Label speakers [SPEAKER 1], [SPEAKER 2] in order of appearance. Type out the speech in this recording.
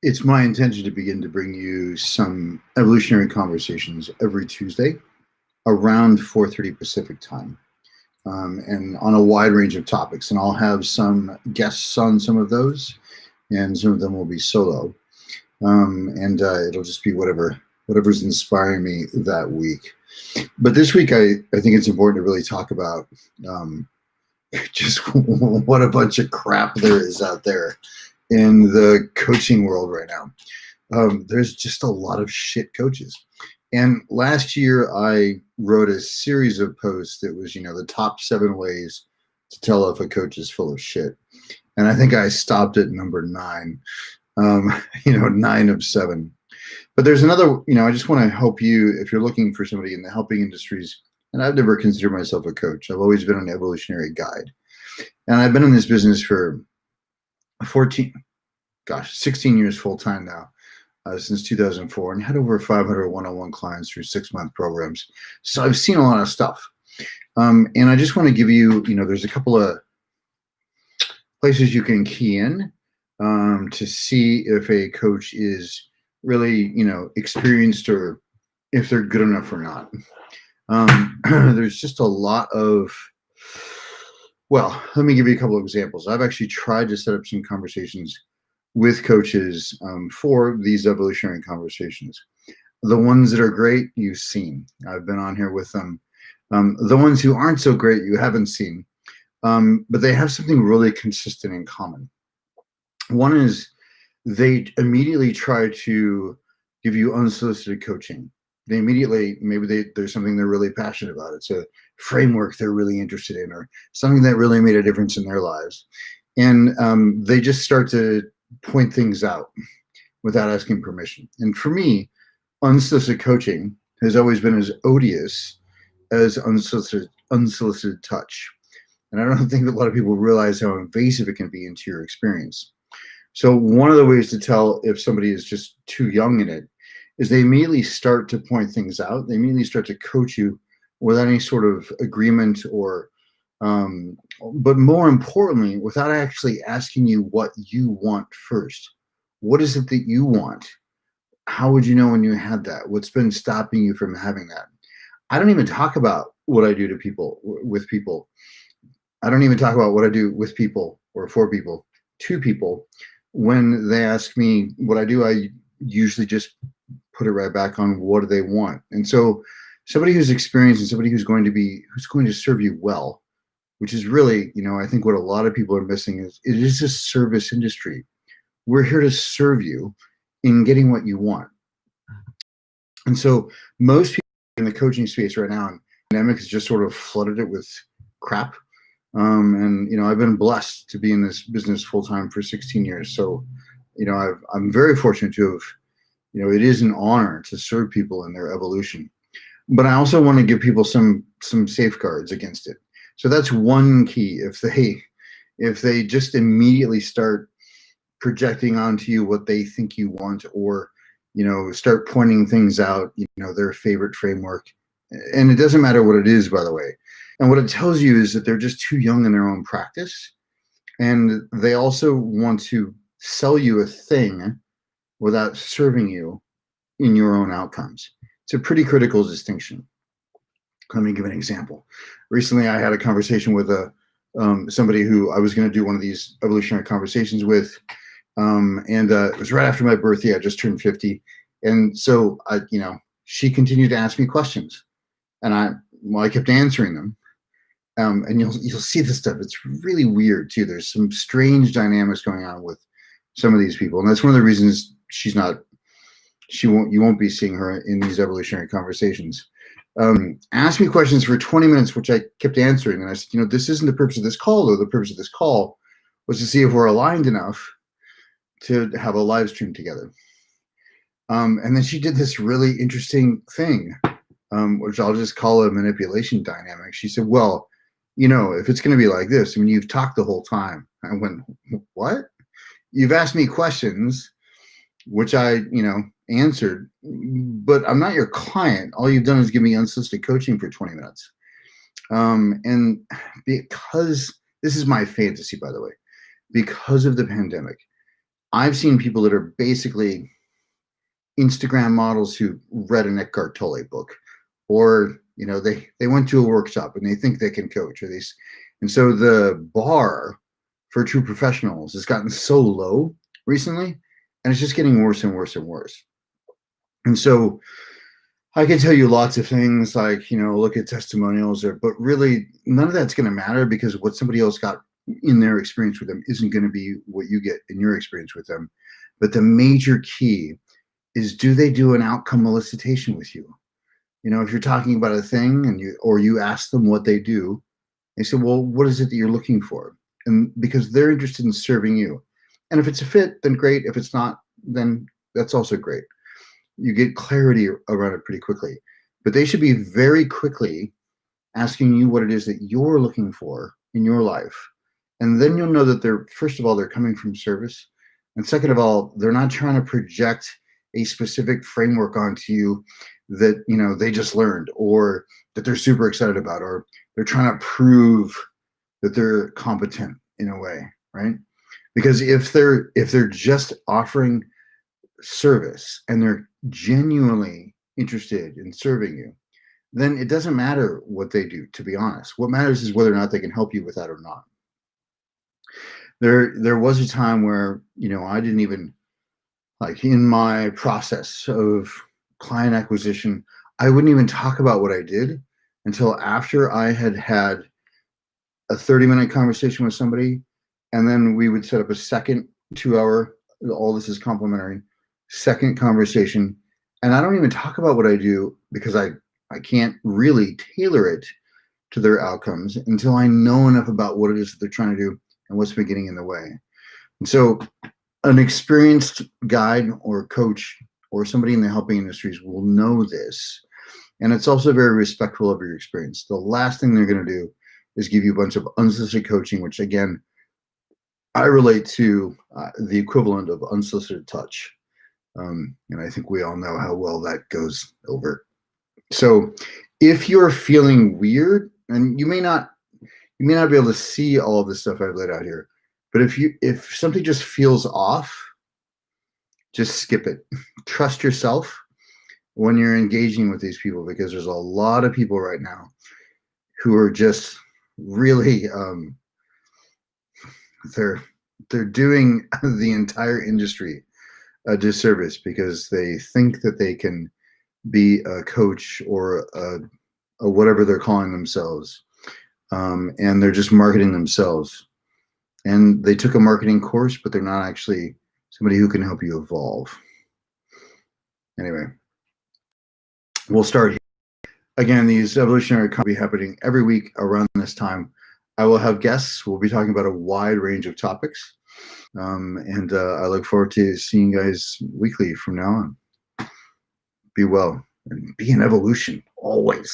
[SPEAKER 1] It's my intention to begin to bring you some evolutionary conversations every Tuesday around 4:30 Pacific time, and on a wide range of topics. And I'll have some guests on some of those, and some of them will be solo. And it'll just be whatever's inspiring me that week. But this week, I think it's important to really talk about just what a bunch of crap there is out there in the coaching world right now. There's just a lot of shit coaches. And last year, I wrote a series of posts that was, the top 7 ways to tell if a coach is full of shit. And I think I stopped at number 9, 9 of 7. But there's another, I just want to help you if you're looking for somebody in the helping industries. And I've never considered myself a coach. I've always been an evolutionary guide. And I've been in this business for 16 years full time now, since 2004, and had over 500 one-on-one clients through 6-month programs. So I've seen a lot of stuff. And I just want to give you, there's a couple of places you can key in to see if a coach is really, experienced or if they're good enough or not. There's just a lot of, well, let me give you a couple of examples. I've actually tried to set up some conversations with coaches for these evolutionary conversations. The ones that are great, you've seen. I've been on here with them. The ones who aren't so great, you haven't seen. But they have something really consistent in common. One is they immediately try to give you unsolicited coaching. They immediately, there's something they're really passionate about. It's a framework they're really interested in, or something that really made a difference in their lives. And they just start to point things out without asking permission. And for me, unsolicited coaching has always been as odious as unsolicited touch. And I don't think that a lot of people realize how invasive it can be into your experience. So one of the ways to tell if somebody is just too young in it is they immediately start to point things out. They immediately start to coach you without any sort of agreement or, but more importantly, without actually asking you what you want first. What is it that you want? How would you know when you had that? What's been stopping you from having that? I don't even talk about what I do to people, with people. I don't even talk about what I do with people or for people, to people. When they ask me what I do, I usually just put it right back on what do they want. And so somebody who's experienced and somebody who's going to serve you well, which is really, I think what a lot of people are missing is it is a service industry. We're here to serve you in getting what you want. And so most people in the coaching space right now, and the pandemic has just sort of flooded it with crap. And I've been blessed to be in this business full time for 16 years. So, I'm very fortunate to have, it is an honor to serve people in their evolution. But I also want to give people some safeguards against it. So that's one key. If they just immediately start projecting onto you what they think you want, or start pointing things out, their favorite framework, and it doesn't matter what it is, by the way. And what it tells you is that they're just too young in their own practice. And they also want to sell you a thing without serving you in your own outcomes. It's a pretty critical distinction. Let me give an example. Recently, I had a conversation with somebody who I was going to do one of these evolutionary conversations with. And it was right after my birthday. I just turned 50. And so, she continued to ask me questions. And I kept answering them. And you'll see this stuff. It's really weird too. There's some strange dynamics going on with some of these people, and that's one of the reasons you won't be seeing her in these evolutionary conversations. Asked me questions for 20 minutes, which I kept answering, and I said, this isn't the purpose of this call, though. The purpose of this call was to see if we're aligned enough to have a live stream together. And then she did this really interesting thing, which I'll just call a manipulation dynamic. She said, well, if it's going to be like this, you've talked the whole time. I went, what? You've asked me questions, which I, answered, but I'm not your client. All you've done is give me unsolicited coaching for 20 minutes. And because this is my fantasy, by the way, because of the pandemic, I've seen people that are basically Instagram models who read an Eckhart Tolle book, or they went to a workshop and they think they can coach, or these, and so the bar for true professionals has gotten so low recently, and it's just getting worse and worse and worse. And so I can tell you lots of things like, look at testimonials, but really none of that's going to matter, because what somebody else got in their experience with them isn't going to be what you get in your experience with them. But the major key is, do they do an outcome elicitation with you? If you're talking about a thing and you ask them what they do, they say, well, what is it that you're looking for? And because they're interested in serving you. And if it's a fit, then great. If it's not, then that's also great. You get clarity around it pretty quickly. But they should be very quickly asking you what it is that you're looking for in your life. And then you'll know that first of all, they're coming from service. And second of all, they're not trying to project a specific framework onto you that, they just learned, or that they're super excited about, or they're trying to prove that they're competent in a way, right? Because if they're just offering service and they're genuinely interested in serving you, then it doesn't matter what they do, to be honest. What matters is whether or not they can help you with that or not. There was a time where, I didn't even, like, in my process of client acquisition, I wouldn't even talk about what I did until after I had had a 30-minute conversation with somebody, and then we would set up a second 2-hour, all this is complimentary, second conversation. And I don't even talk about what I do, because I can't really tailor it to their outcomes until I know enough about what it is that they're trying to do and what's been getting in the way. And so an experienced guide or coach or somebody in the helping industries will know this. And it's also very respectful of your experience. The last thing they're going to do is give you a bunch of unsolicited coaching, which, again, I relate to the equivalent of unsolicited touch. And I think we all know how well that goes over. So if you're feeling weird, and you may not be able to see all of the stuff I've laid out here, but if something just feels off, just skip it. Trust yourself when you're engaging with these people, because there's a lot of people right now who are just really, they're doing the entire industry a disservice, because they think that they can be a coach or a whatever they're calling themselves, and they're just marketing themselves. And they took a marketing course, but they're not actually somebody who can help you evolve. Anyway, we'll start here. Again, these evolutionary will be happening every week around this time. I will have guests. We'll be talking about a wide range of topics. And I look forward to seeing you guys weekly from now on. Be well and be in evolution always.